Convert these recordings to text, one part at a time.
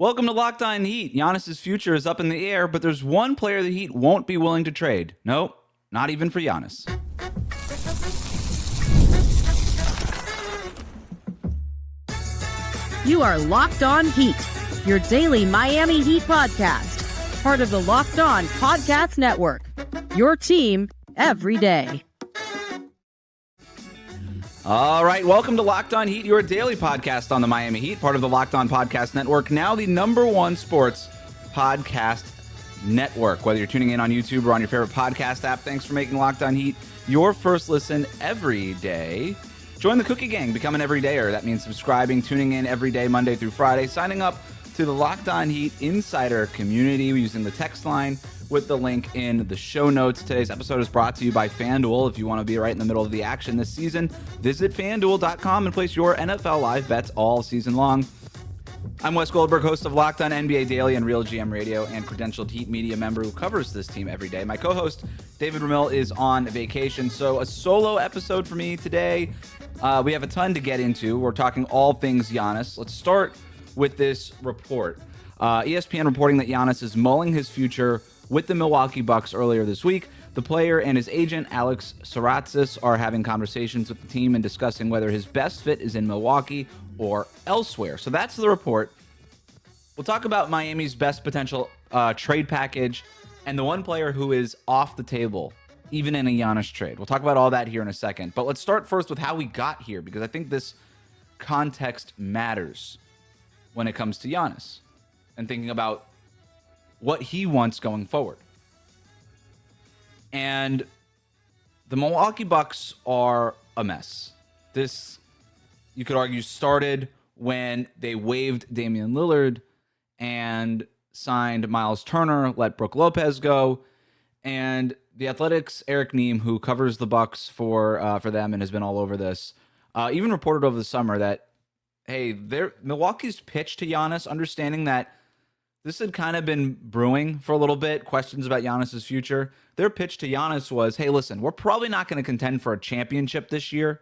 Welcome to Locked On Heat. Giannis's future is up in the air, but there's one player the Heat won't be willing to trade. Nope, not even for Giannis. You are Locked On Heat, your daily Miami Heat podcast, part of the Locked On Podcast Network, your team every day. All right, welcome to Locked On Heat, your daily podcast on the Miami Heat, part of the Locked On Podcast Network, now the #1 sports podcast network. Whether you're tuning in on YouTube or on your favorite podcast app, thanks for making Locked On Heat your first listen every day. Join the Cookie Gang, become an everydayer. That means subscribing, tuning in every day, Monday through Friday, signing up to the Locked On Heat Insider community using the text line with the link in the show notes. Today's episode is brought to you by FanDuel. If you want to be right in the middle of the action this season, visit FanDuel.com and place your NFL live bets all season long. I'm Wes Goldberg, host of Locked On NBA Daily and Real GM Radio, and credentialed Heat media member who covers this team every day. My co-host, David Ramil, is on vacation, so a solo episode for me today. We have a ton to get into. We're talking all things Giannis. Let's start with this report. ESPN reporting that Giannis is mulling his future with the Milwaukee Bucks earlier this week. The player and his agent, Alex Saratzis, are having conversations with the team and discussing whether his best fit is in Milwaukee or elsewhere. So that's the report. We'll talk about Miami's best potential trade package and the one player who is off the table, even in a Giannis trade. We'll talk about all that here in a second. But let's start first with how we got here, because I think this context matters when it comes to Giannis and thinking about what he wants going forward. And the Milwaukee Bucks are a mess. This, you could argue, started when they waived Damian Lillard and signed Miles Turner, let Brook Lopez go, and the Athletic's Eric Nehm, who covers the Bucks for them and has been all over this, even reported over the summer that, hey, Milwaukee's pitch to Giannis, understanding that this had kind of been brewing for a little bit, questions about Giannis's future. Their pitch to Giannis was, hey, listen, we're probably not going to contend for a championship this year,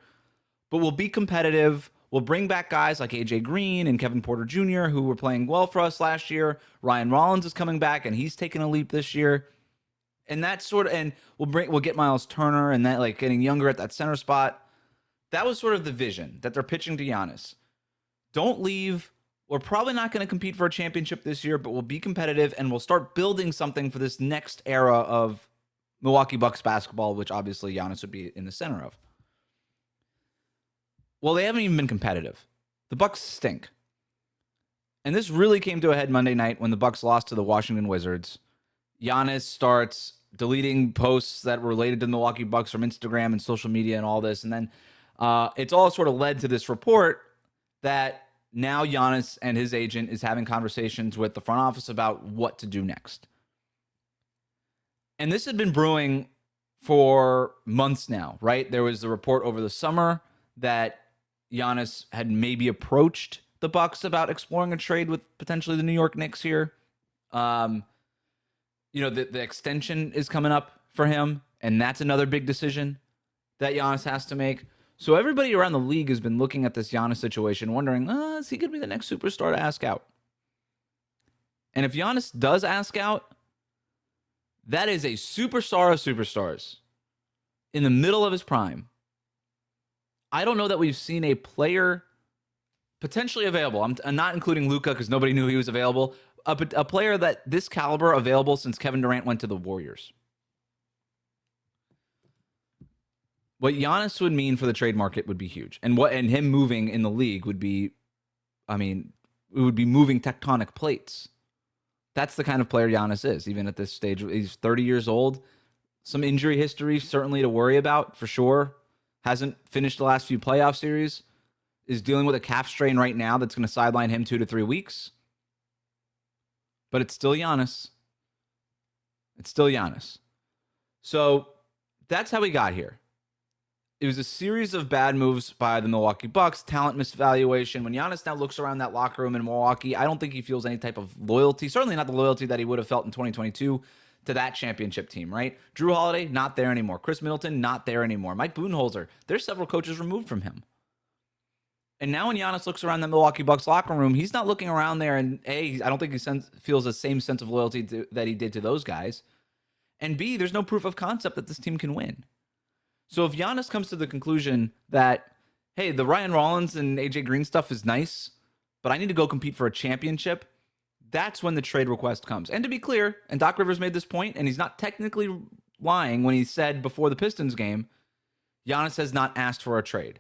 but we'll be competitive. We'll bring back guys like AJ Green and Kevin Porter Jr., who were playing well for us last year. Ryan Rollins is coming back, and he's taking a leap this year. And that sort of, and we'll get Miles Turner and that, like, getting younger at that center spot. That was sort of the vision that they're pitching to Giannis. Don't leave. We're probably not going to compete for a championship this year, but we'll be competitive and we'll start building something for this next era of Milwaukee Bucks basketball, which obviously Giannis would be in the center of. Well, they haven't even been competitive. The Bucks stink. And this really came to a head Monday night when the Bucks lost to the Washington Wizards. Giannis starts deleting posts that were related to the Milwaukee Bucks from Instagram and social media and all this. And then it's all sort of led to this report that now Giannis and his agent is having conversations with the front office about what to do next. And this had been brewing for months now, right? There was the report over the summer that Giannis had maybe approached the Bucks about exploring a trade with potentially the New York Knicks here. The extension is coming up for him, and that's another big decision that Giannis has to make. So everybody around the league has been looking at this Giannis situation, wondering, is he going to be the next superstar to ask out? And if Giannis does ask out, that is a superstar of superstars in the middle of his prime. I don't know that we've seen a player potentially available. I'm not including Luka because nobody knew he was available. A player that this caliber available since Kevin Durant went to the Warriors. What Giannis would mean for the trade market would be huge. And him moving in the league would be, it would be moving tectonic plates. That's the kind of player Giannis is, even at this stage. He's 30 years old. Some injury history, certainly to worry about, for sure. Hasn't finished the last few playoff series. Is dealing with a calf strain right now that's going to sideline him 2 to 3 weeks. But it's still Giannis. It's still Giannis. So that's how we got here. It was a series of bad moves by the Milwaukee Bucks, talent misvaluation. When Giannis now looks around that locker room in Milwaukee, I don't think he feels any type of loyalty, certainly not the loyalty that he would have felt in 2022 to that championship team, right? Drew Holiday, not there anymore. Chris Middleton, not there anymore. Mike Budenholzer, there's several coaches removed from him. And now when Giannis looks around the Milwaukee Bucks locker room, he's not looking around there and A, I don't think he feels the same sense of loyalty that he did to those guys. And B, there's no proof of concept that this team can win. So if Giannis comes to the conclusion that, hey, the Ryan Rollins and AJ Green stuff is nice, but I need to go compete for a championship, that's when the trade request comes. And to be clear, and Doc Rivers made this point, and he's not technically lying when he said before the Pistons game, Giannis has not asked for a trade.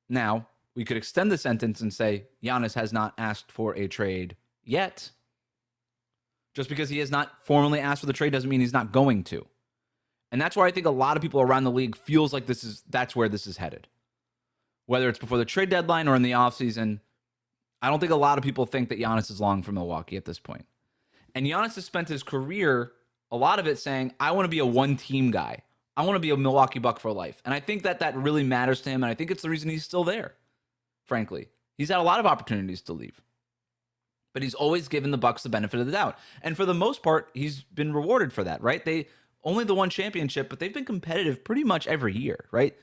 Now, we could extend the sentence and say Giannis has not asked for a trade yet. Just because he has not formally asked for the trade doesn't mean he's not going to. And that's why I think a lot of people around the league feels like that's where this is headed. Whether it's before the trade deadline or in the offseason, I don't think a lot of people think that Giannis is long for Milwaukee at this point. And Giannis has spent his career, a lot of it saying, I want to be a one-team guy. I want to be a Milwaukee Buck for life. And I think that really matters to him, and I think it's the reason he's still there, frankly. He's had a lot of opportunities to leave. But he's always given the Bucks the benefit of the doubt. And for the most part, he's been rewarded for that, right? They only the one championship, but they've been competitive pretty much every year, right?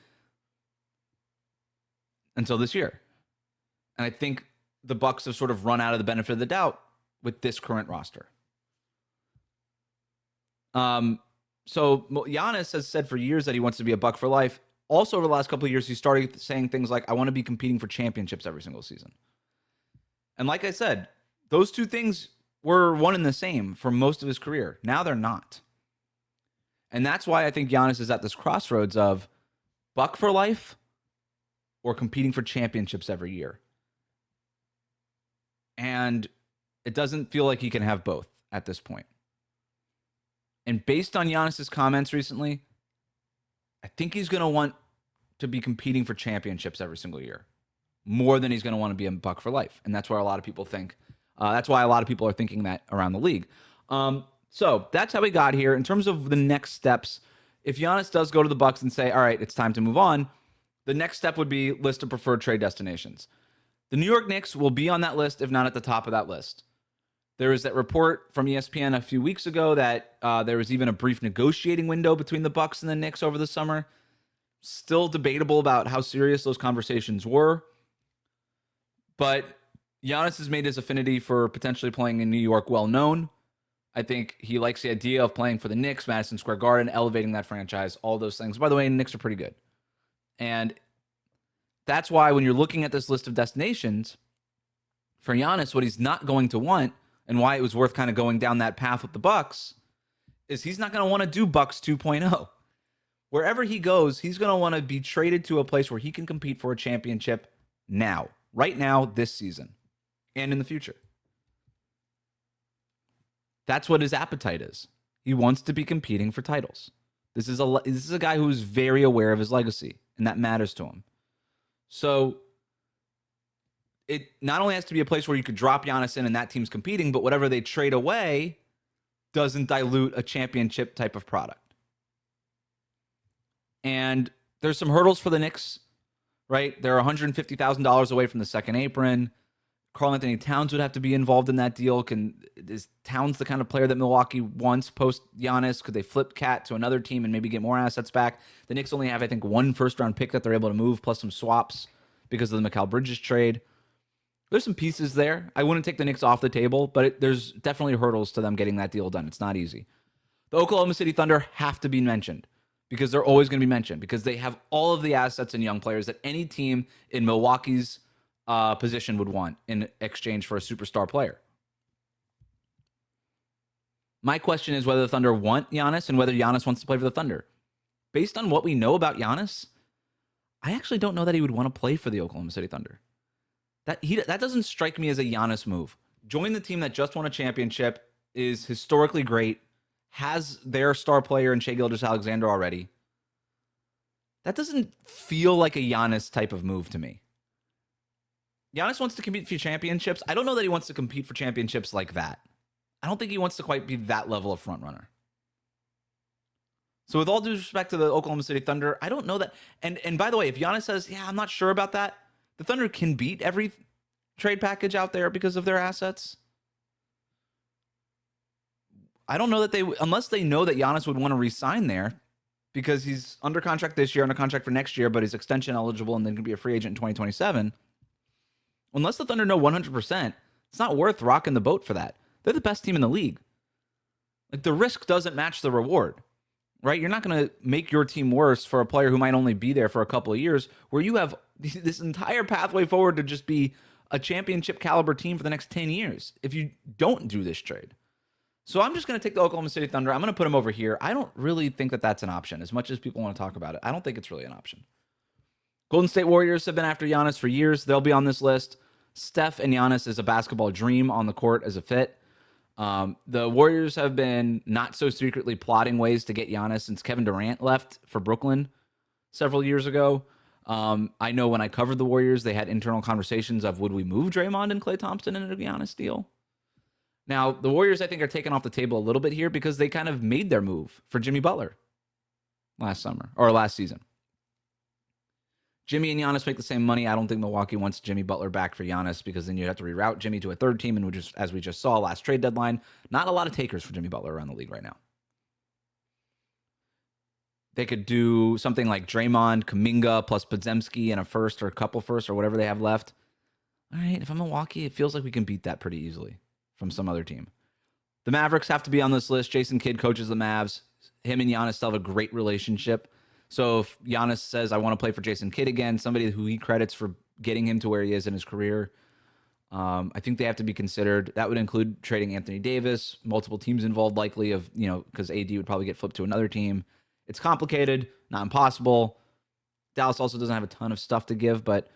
Until this year. And I think the Bucks have sort of run out of the benefit of the doubt with this current roster. So Giannis has said for years that he wants to be a Buck for life. Also, over the last couple of years, he started saying things like, I want to be competing for championships every single season. And like I said, those two things were one and the same for most of his career. Now they're not. And that's why I think Giannis is at this crossroads of Buck for life or competing for championships every year. And it doesn't feel like he can have both at this point. And based on Giannis's comments recently, I think he's going to want to be competing for championships every single year more than he's going to want to be a Buck for life. And that's where a lot of people think. That's why a lot of people are thinking that around the league. So that's how we got here. In terms of the next steps, if Giannis does go to the Bucks and say, all right, it's time to move on, the next step would be list of preferred trade destinations. The New York Knicks will be on that list, if not at the top of that list. There was that report from ESPN a few weeks ago that there was even a brief negotiating window between the Bucks and the Knicks over the summer. Still debatable about how serious those conversations were. But Giannis has made his affinity for potentially playing in New York well known. I think he likes the idea of playing for the Knicks, Madison Square Garden, elevating that franchise, all those things. By the way, the Knicks are pretty good. And that's why when you're looking at this list of destinations, for Giannis, what he's not going to want, and why it was worth kind of going down that path with the Bucks, is he's not going to want to do Bucks 2.0. Wherever he goes, he's going to want to be traded to a place where he can compete for a championship now, right now, this season, and in the future. That's what his appetite is. He wants to be competing for titles. This is a guy who's very aware of his legacy, and that matters to him. So it not only has to be a place where you could drop Giannis in and that team's competing, but whatever they trade away doesn't dilute a championship type of product. And there's some hurdles for the Knicks, right? They're $150,000 away from the second apron. Karl Anthony Towns would have to be involved in that deal. Is Towns the kind of player that Milwaukee wants post Giannis? Could they flip Cat to another team and maybe get more assets back? The Knicks only have, I think, one first-round pick that they're able to move, plus some swaps because of the Mikal Bridges trade. There's some pieces there. I wouldn't take the Knicks off the table, but there's definitely hurdles to them getting that deal done. It's not easy. The Oklahoma City Thunder have to be mentioned because they're always going to be mentioned because they have all of the assets and young players that any team in Milwaukee's position would want in exchange for a superstar player. My question is whether the Thunder want Giannis and whether Giannis wants to play for the Thunder. Based on what we know about Giannis, I actually don't know that he would want to play for the Oklahoma City Thunder. That doesn't strike me as a Giannis move. Join the team that just won a championship, is historically great, has their star player in Shai Gilgeous-Alexander already. That doesn't feel like a Giannis type of move to me. Giannis wants to compete for championships. I don't know that he wants to compete for championships like that. I don't think he wants to quite be that level of front runner. So with all due respect to the Oklahoma City Thunder, I don't know that. And by the way, if Giannis says, yeah, I'm not sure about that, the Thunder can beat every trade package out there because of their assets. I don't know that unless they know that Giannis would want to re-sign there, because he's under contract this year, under contract for next year, but he's extension eligible and then can be a free agent in 2027. Unless the Thunder know 100%, it's not worth rocking the boat for that. They're the best team in the league. Like, the risk doesn't match the reward, right? You're not going to make your team worse for a player who might only be there for a couple of years, where you have this entire pathway forward to just be a championship caliber team for the next 10 years if you don't do this trade. So I'm just going to take the Oklahoma City Thunder. I'm going to put them over here. I don't really think that that's an option, as much as people want to talk about it. I don't think it's really an option. Golden State Warriors have been after Giannis for years. They'll be on this list. Steph and Giannis is a basketball dream on the court as a fit. The Warriors have been not so secretly plotting ways to get Giannis since Kevin Durant left for Brooklyn several years ago. I know when I covered the Warriors, they had internal conversations of, would we move Draymond and Klay Thompson in a Giannis deal? Now, the Warriors, I think, are taken off the table a little bit here because they kind of made their move for Jimmy Butler last season. Jimmy and Giannis make the same money. I don't think Milwaukee wants Jimmy Butler back for Giannis because then you'd have to reroute Jimmy to a third team, and as we just saw last trade deadline, not a lot of takers for Jimmy Butler around the league right now. They could do something like Draymond, Kuminga, plus Podziemski and a first or a couple firsts or whatever they have left. All right, if I'm Milwaukee, it feels like we can beat that pretty easily from some other team. The Mavericks have to be on this list. Jason Kidd coaches the Mavs. Him and Giannis still have a great relationship. So if Giannis says, I want to play for Jason Kidd again, somebody who he credits for getting him to where he is in his career, I think they have to be considered. That would include trading Anthony Davis, multiple teams involved likely because AD would probably get flipped to another team. It's complicated, not impossible. Dallas also doesn't have a ton of stuff to give, but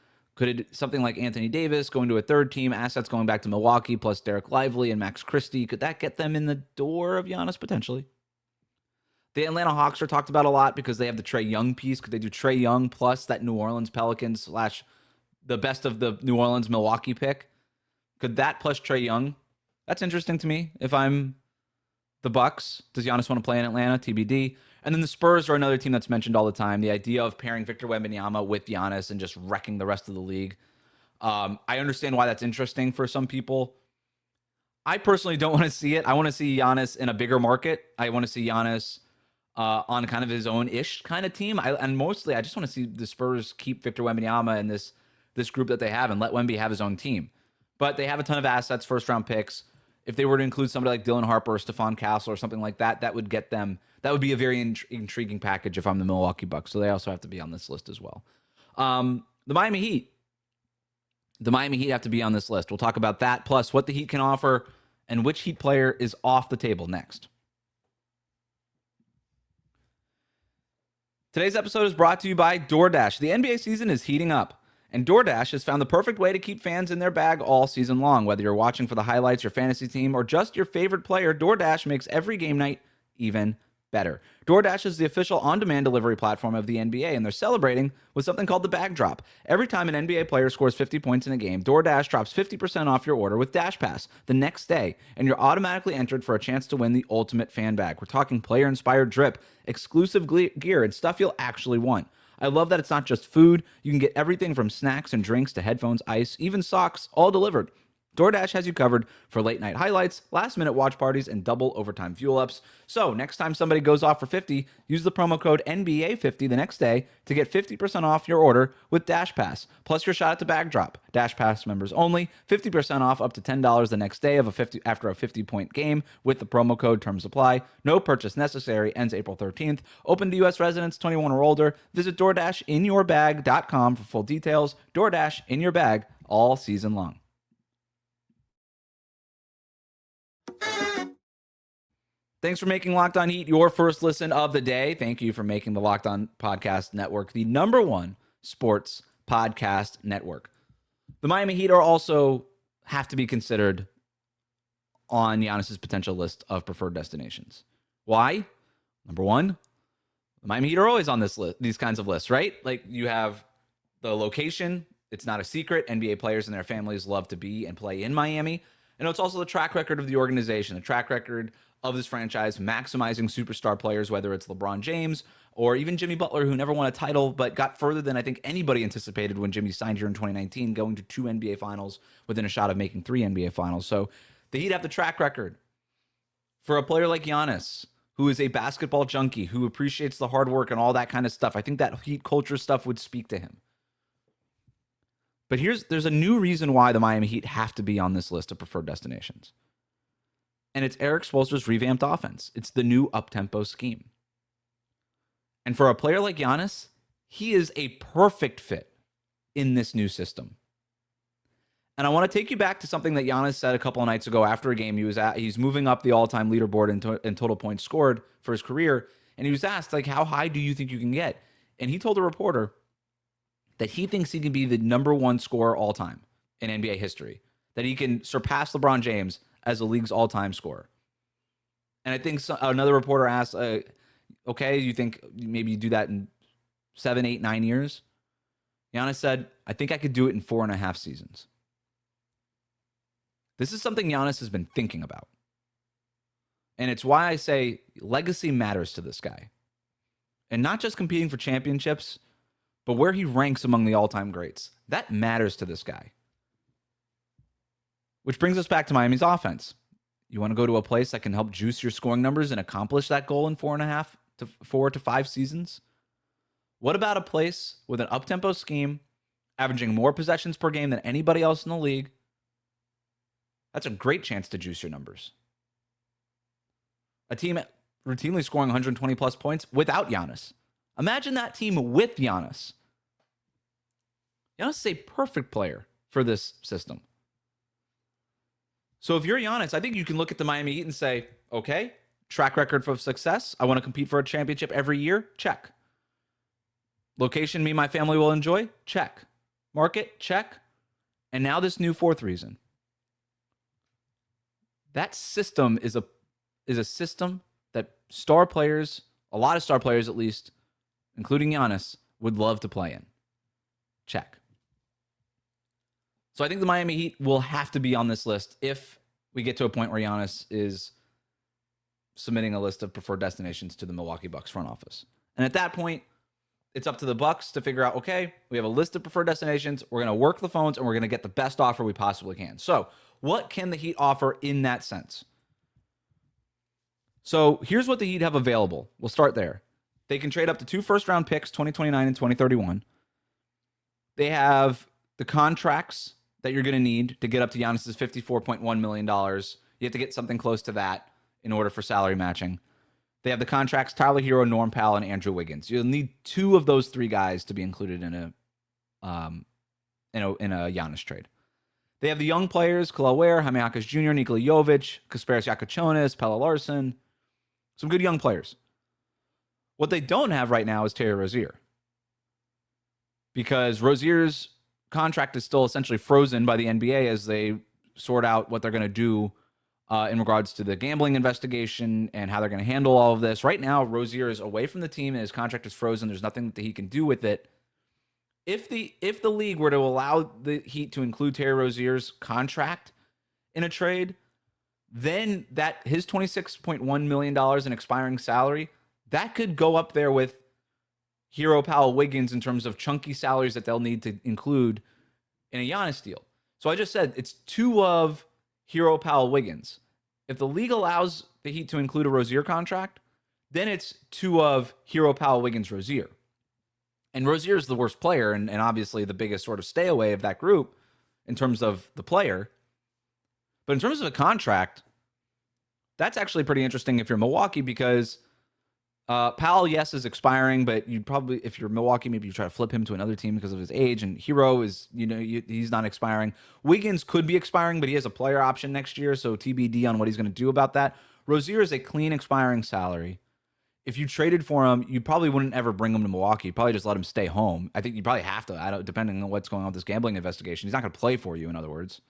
something like Anthony Davis going to a third team, assets going back to Milwaukee, plus Derek Lively and Max Christie, could that get them in the door of Giannis potentially? The Atlanta Hawks are talked about a lot because they have the Trae Young piece. Could they do Trae Young plus that New Orleans Pelicans / the best of the New Orleans Milwaukee pick? Could that plus Trae Young? That's interesting to me. If I'm the Bucks, does Giannis want to play in Atlanta? TBD. And then the Spurs are another team that's mentioned all the time. The idea of pairing Victor Wembanyama with Giannis and just wrecking the rest of the league. I understand why that's interesting for some people. I personally don't want to see it. I want to see Giannis in a bigger market. I want to see Giannis on kind of his own-ish kind of team. And mostly, I just want to see the Spurs keep Victor Wembanyama and this group that they have and let Wemby have his own team. But they have a ton of assets, first-round picks. If they were to include somebody like Dylan Harper or Stephon Castle or something like that, that would get them. That would be a very intriguing package if I'm the Milwaukee Bucks. So they also have to be on this list as well. The Miami Heat. The Miami Heat have to be on this list. We'll talk about that, plus what the Heat can offer and which Heat player is off the table next. Today's episode is brought to you by DoorDash. The NBA season is heating up, and DoorDash has found the perfect way to keep fans in their bag all season long. Whether you're watching for the highlights, your fantasy team, or just your favorite player, DoorDash makes every game night even better. DoorDash is the official on-demand delivery platform of the NBA, and they're celebrating with something called the Bag Drop. Every time an NBA player scores 50 points in a game, DoorDash drops 50% off your order with Dash Pass the next day, and you're automatically entered for a chance to win the ultimate fan bag. We're talking player-inspired drip, exclusive gear, and stuff you'll actually want. I love that it's not just food. You can get everything from snacks and drinks to headphones, ice, even socks, all delivered. DoorDash has you covered for late night highlights, last minute watch parties, and double overtime fuel ups. So next time somebody goes off for 50, use the promo code NBA50 the next day to get 50% off your order with Dash Pass, plus your shot at the bag drop. Dash Pass members only, 50% off up to $10 the next day after a 50-point game with the promo code. Terms apply. No purchase necessary. Ends April 13th. Open to U.S. residents 21 or older. Visit DoorDashInYourBag.com for full details. DoorDash in your bag all season long. Thanks for making Locked On Heat your first listen of the day. Thank you for making the Locked On Podcast Network the #1 sports podcast network. The Miami Heat are also have to be considered on Giannis's potential list of preferred destinations. Why? Number one, the Miami Heat are always on this list, these kinds of lists, right? Like, you have the location. It's not a secret. NBA players and their families love to be and play in Miami. And it's also the track record of the organization, the track record of this franchise, maximizing superstar players, whether it's LeBron James or even Jimmy Butler, who never won a title, but got further than I think anybody anticipated when Jimmy signed here in 2019, going to 2 NBA finals within a shot of making 3 NBA finals. So the Heat have the track record. For a player like Giannis, who is a basketball junkie, who appreciates the hard work and all that kind of stuff. I think that Heat culture stuff would speak to him. But there's a new reason why the Miami Heat have to be on this list of preferred destinations. And it's Erik Spoelstra's revamped offense. It's the new up-tempo scheme. And for a player like Giannis, he is a perfect fit in this new system. And I want to take you back to something that Giannis said a couple of nights ago after a game. He's moving up the all-time leaderboard in total points scored for his career. And he was asked, like, how high do you think you can get? And he told a reporter that he thinks he can be the number one scorer all time in NBA history, that he can surpass LeBron James as the league's all-time scorer. And I think another reporter asked, okay, you think maybe you do that in 7, 8, 9 years? Giannis said, I think I could do it in 4.5 seasons. This is something Giannis has been thinking about. And it's why I say legacy matters to this guy. And not just competing for championships, but where he ranks among the all-time greats. That matters to this guy. Which brings us back to Miami's offense. You want to go to a place that can help juice your scoring numbers and accomplish that goal in 4 to 5 seasons? What about a place with an up-tempo scheme, averaging more possessions per game than anybody else in the league? That's a great chance to juice your numbers. A team routinely scoring 120 plus points without Giannis. Imagine that team with Giannis. Giannis is a perfect player for this system. So if you're Giannis, I think you can look at the Miami Heat and say, okay, track record for success. I want to compete for a championship every year. Check. Location me and my family will enjoy. Check. Market. Check. And now this new fourth reason. That system is a system that star players, a lot of star players at least, including Giannis, would love to play in. Check. So I think the Miami Heat will have to be on this list if we get to a point where Giannis is submitting a list of preferred destinations to the Milwaukee Bucks front office. And at that point, it's up to the Bucks to figure out, okay, we have a list of preferred destinations. We're going to work the phones and we're going to get the best offer we possibly can. So what can the Heat offer in that sense? So here's what the Heat have available. We'll start there. They can trade up to 2 first-round picks, 2029 and 2031. They have the contracts that you're going to need to get up to Giannis's $54.1 million. You have to get something close to that in order for salary matching. They have the contracts Tyler Hero, Norm Powell, and Andrew Wiggins. You'll need 2 of those 3 guys to be included in a Giannis trade. They have the young players, Kel'el Ware, Jaime Jaquez Jr., Nikola Jovic, Kasparis Jakubonis, Pelle Larsson. Some good young players. What they don't have right now is Terry Rozier. Because Rozier's contract is still essentially frozen by the NBA as they sort out what they're going to do in regards to the gambling investigation and how they're going to handle all of this. Right now, Rozier is away from the team and his contract is frozen. There's nothing that he can do with it. If the league were to allow the Heat to include Terry Rozier's contract in a trade, then that his $26.1 million in expiring salary, that could go up there with Hero, Powell, Wiggins in terms of chunky salaries that they'll need to include in a Giannis deal. So I just said it's 2 of Hero, Powell, Wiggins. If the league allows the Heat to include a Rozier contract, then it's 2 of Hero, Powell, Wiggins, Rozier. And Rozier is the worst player and obviously the biggest sort of stay away of that group in terms of the player. But in terms of a contract, that's actually pretty interesting if you're Milwaukee because Powell, yes, is expiring, but you'd probably, if you're Milwaukee, maybe you try to flip him to another team because of his age. And Hero is, he's not expiring. Wiggins could be expiring, but he has a player option next year, so TBD on what he's going to do about that. Rozier is a clean expiring salary. If you traded for him, you probably wouldn't ever bring him to Milwaukee. You'd probably just let him stay home. I think you probably have to, depending on what's going on with this gambling investigation. He's not going to play for you, in other words.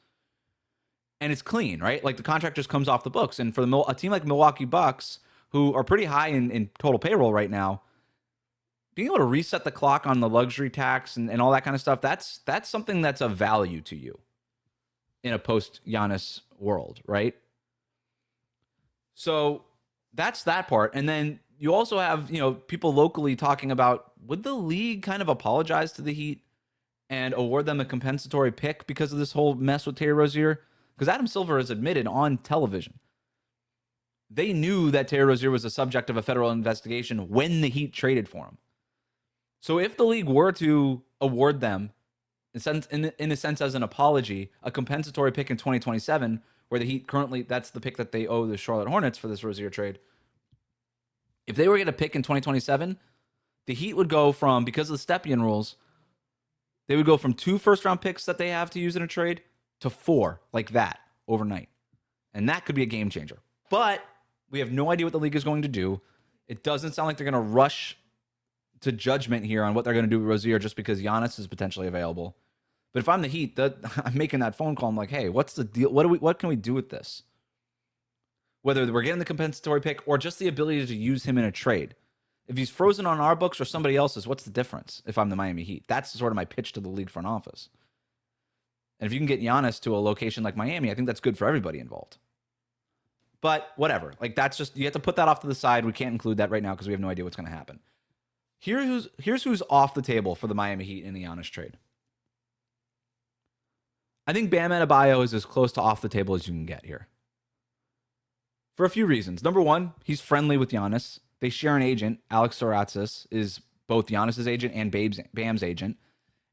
And it's clean, right? Like the contract just comes off the books. And for a team like Milwaukee Bucks, who are pretty high in total payroll right now, being able to reset the clock on the luxury tax and all that kind of stuff, that's something that's of value to you in a post-Giannis world, right? So that's that part. And then you also have, people locally talking about, would the league kind of apologize to the Heat and award them a compensatory pick because of this whole mess with Terry Rozier? Because Adam Silver has admitted on television They knew that Terry Rozier was the subject of a federal investigation when the Heat traded for him. So if the league were to award them, in a sense as an apology, a compensatory pick in 2027, where the Heat currently, that's the pick that they owe the Charlotte Hornets for this Rozier trade. If they were going to pick in 2027, the Heat would go from, because of the Stepien rules, they would go from 2 first-round picks that they have to use in a trade to 4, like that, overnight. And that could be a game changer. But we have no idea what the league is going to do. It doesn't sound like they're going to rush to judgment here on what they're going to do with Rozier just because Giannis is potentially available. But if I'm the Heat, I'm making that phone call. I'm like, hey, what's the deal? What can we do with this? Whether we're getting the compensatory pick or just the ability to use him in a trade. If he's frozen on our books or somebody else's, what's the difference if I'm the Miami Heat? That's sort of my pitch to the league front office. And if you can get Giannis to a location like Miami, I think that's good for everybody involved. But whatever. Like, that's just, you have to put that off to the side. We can't include that right now because we have no idea what's going to happen. Here's who's off the table for the Miami Heat in the Giannis trade. I think Bam Adebayo is as close to off the table as you can get here. For a few reasons. Number one, he's friendly with Giannis. They share an agent. Alex Soratzis is both Giannis' agent and Bam's agent.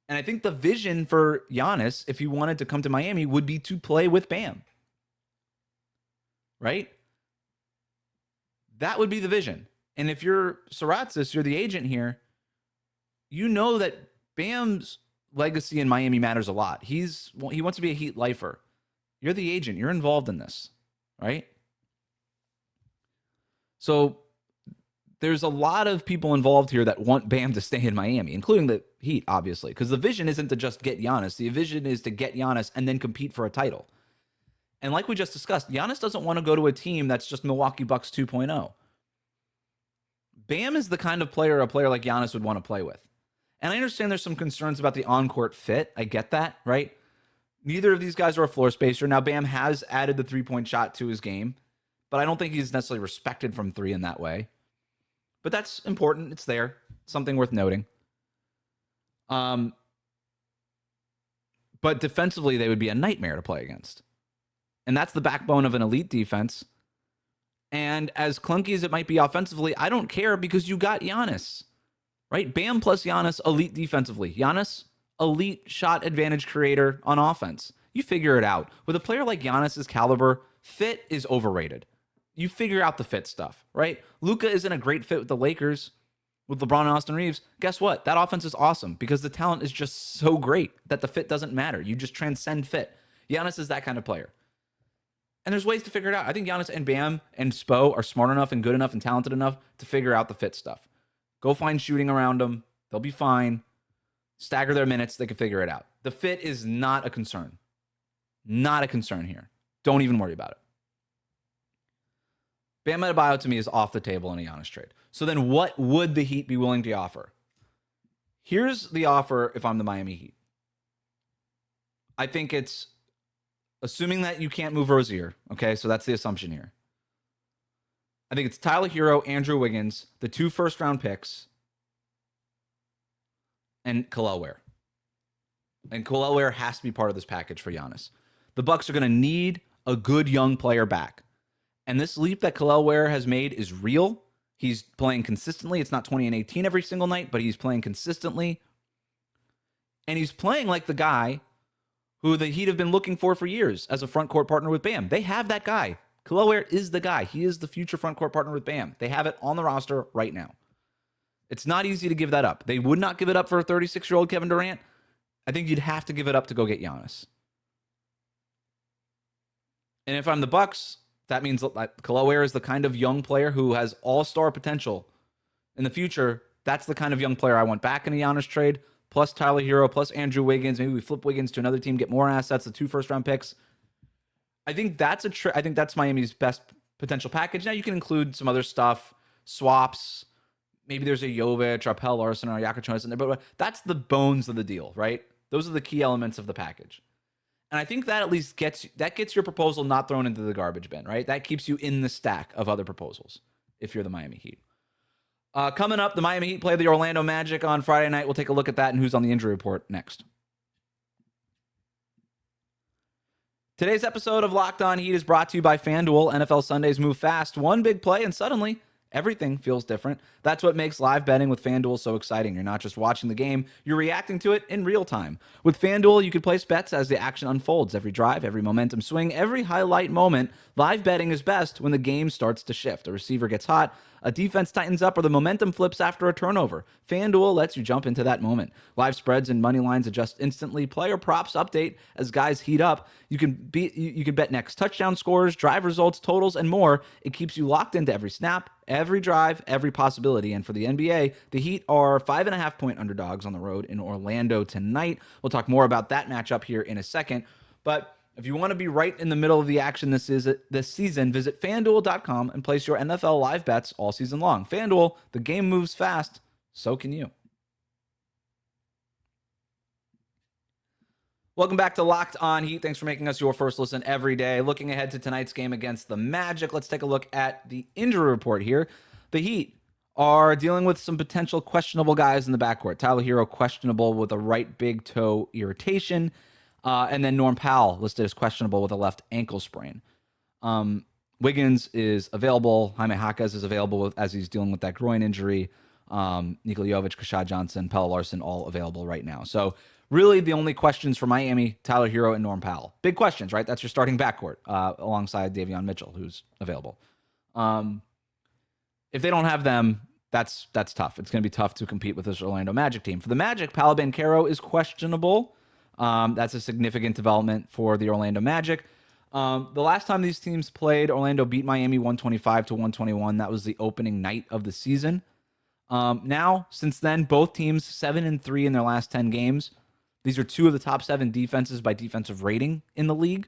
And I think the vision for Giannis, if he wanted to come to Miami, would be to play with Bam. Right? That would be the vision. And if you're Soratzis, you're the agent here, you know that Bam's legacy in Miami matters a lot. He wants to be a Heat lifer. You're the agent. You're involved in this, right? So there's a lot of people involved here that want Bam to stay in Miami, including the Heat, obviously, because the vision isn't to just get Giannis. The vision is to get Giannis and then compete for a title. And like we just discussed, Giannis doesn't want to go to a team that's just Milwaukee Bucks 2.0. Bam is the kind of player a player like Giannis would want to play with. And I understand there's some concerns about the on-court fit. I get that, right? Neither of these guys are a floor spacer. Now, Bam has added the three-point shot to his game, but I don't think he's necessarily respected from three in that way. But that's important. It's there. Something worth noting. But defensively, they would be a nightmare to play against. And that's the backbone of an elite defense. And as clunky as it might be offensively, I don't care because you got Giannis. Right? Bam plus Giannis, elite defensively. Giannis, elite shot advantage creator on offense. You figure it out. With a player like Giannis's caliber, fit is overrated. You figure out the fit stuff, right? Luka isn't a great fit with the Lakers, with LeBron and Austin Reeves. Guess what? That offense is awesome because the talent is just so great that the fit doesn't matter. You just transcend fit. Giannis is that kind of player. And there's ways to figure it out. I think Giannis and Bam and Spo are smart enough and good enough and talented enough to figure out the fit stuff. Go find shooting around them. They'll be fine. Stagger their minutes. They can figure it out. The fit is not a concern. Not a concern here. Don't even worry about it. Bam Adebayo to me is off the table in a Giannis trade. So then what would the Heat be willing to offer? Here's the offer if I'm the Miami Heat. I think it's, assuming that you can't move Rozier, okay, so that's the assumption here. I think it's Tyler Hero, Andrew Wiggins, the 2 first-round picks, and Kel'el Ware. And Kel'el Ware has to be part of this package for Giannis. The Bucks are going to need a good young player back. And this leap that Kel'el Ware has made is real. He's playing consistently. It's not 20 and 18 every single night, but he's playing consistently. And he's playing like the guy who the Heat have been looking for years as a front court partner with Bam. They have that guy. Kel'el Ware is the guy. He is the future front court partner with Bam. They have it on the roster right now. It's not easy to give that up. They would not give it up for a 36-year-old Kevin Durant. I think you'd have to give it up to go get Giannis. And if I'm the Bucks, that means that Kel'el Ware is the kind of young player who has all-star potential in the future. That's the kind of young player I want back in a Giannis trade, plus Tyler Hero, plus Andrew Wiggins. Maybe we flip Wiggins to another team, get more assets, the 2 first-round picks. I think that's I think that's Miami's best potential package. Now you can include some other stuff, swaps. Maybe there's a Jovic or Pelle Larsson or Jakob in there, but that's the bones of the deal, right? Those are the key elements of the package. And I think that at least gets your proposal not thrown into the garbage bin, right? That keeps you in the stack of other proposals if you're the Miami Heat. Coming up, the Miami Heat play the Orlando Magic on Friday night. We'll take a look at that and who's on the injury report next. Today's episode of Locked On Heat is brought to you by FanDuel. NFL Sundays move fast. One big play and suddenly everything feels different. That's what makes live betting with FanDuel so exciting. You're not just watching the game, you're reacting to it in real time. With FanDuel, you can place bets as the action unfolds. Every drive, every momentum swing, every highlight moment. Live betting is best when the game starts to shift. A receiver gets hot, a defense tightens up, or the momentum flips after a turnover. FanDuel lets you jump into that moment. Live spreads and money lines adjust instantly. Player props update as guys heat up. You can bet next touchdown scores, drive results, totals, and more. It keeps you locked into every snap, every drive, every possibility. And for the NBA, the Heat are 5.5-point underdogs on the road in Orlando tonight. We'll talk more about that matchup here in a second. But if you want to be right in the middle of the action this season, visit FanDuel.com and place your NFL live bets all season long. FanDuel, the game moves fast, so can you. Welcome back to Locked On Heat. Thanks for making us your first listen every day. Looking ahead to tonight's game against the Magic, let's take a look at the injury report here. The Heat are dealing with some potential questionable guys in the backcourt. Tyler Hero questionable with a right big toe irritation. And then Norm Powell listed as questionable with a left ankle sprain. Wiggins is available. Jaime Jaquez is available as he's dealing with that groin injury. Nikola Jovic, Kashad Johnson, Pelle Larsson, all available right now. So really the only questions for Miami, Tyler Hero and Norm Powell. Big questions, right? That's your starting backcourt alongside Davion Mitchell, who's available. If they don't have them, that's tough. It's going to be tough to compete with this Orlando Magic team. For the Magic, Paolo Banchero is questionable. That's a significant development for the Orlando Magic. The last time these teams played, Orlando beat Miami 125-121. That was the opening night of the season. Now, since then, both teams 7-3 in their last 10 games. These are two of the top 7 defenses by defensive rating in the league.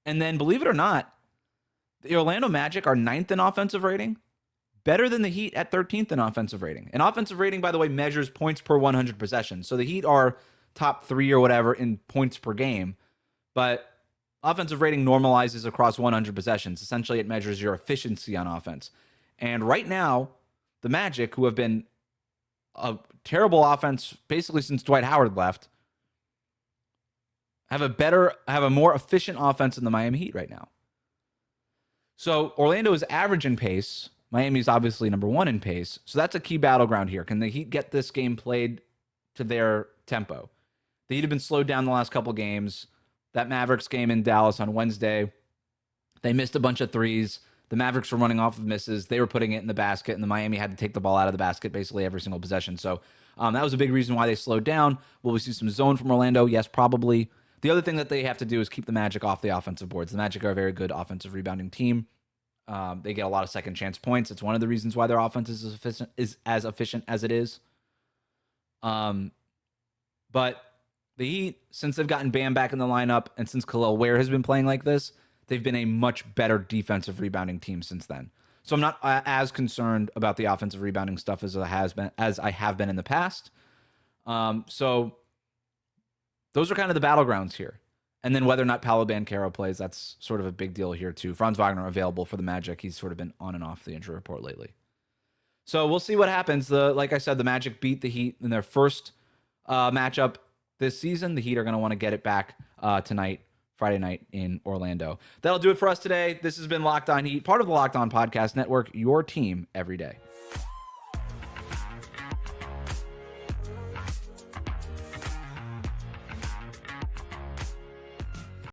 And then, believe it or not, the Orlando Magic are 9th in offensive rating, better than the Heat at 13th in offensive rating. And offensive rating, by the way, measures points per 100 possessions. So the Heat are top 3 or whatever in points per game, but offensive rating normalizes across 100 possessions. Essentially, it measures your efficiency on offense. And right now, the Magic, who have been a terrible offense basically since Dwight Howard left, have a more efficient offense than the Miami Heat right now. So Orlando is average in pace. Miami's obviously number 1 in pace. So that's a key battleground here. Can the Heat get this game played to their tempo? The Heat have been slowed down the last couple games. That Mavericks game in Dallas on Wednesday, they missed a bunch of threes. The Mavericks were running off of misses. They were putting it in the basket, and the Miami had to take the ball out of the basket basically every single possession. So that was a big reason why they slowed down. Will we see some zone from Orlando? Yes, probably. The other thing that they have to do is keep the Magic off the offensive boards. The Magic are a very good offensive rebounding team. They get a lot of second chance points. It's one of the reasons why their offense is as efficient as it is. But the Heat, since they've gotten Bam back in the lineup and since Kel'el Ware has been playing like this, they've been a much better defensive rebounding team since then. So I'm not as concerned about the offensive rebounding stuff as I have been in the past. So those are kind of the battlegrounds here. And then whether or not Paolo Banchero plays, that's sort of a big deal here too. Franz Wagner available for the Magic. He's sort of been on and off the injury report lately. So we'll see what happens. Like I said, the Magic beat the Heat in their first matchup this season. The Heat are going to want to get it back tonight, Friday night in Orlando. That'll do it for us today. This has been Locked On Heat, part of the Locked On Podcast Network, your team every day.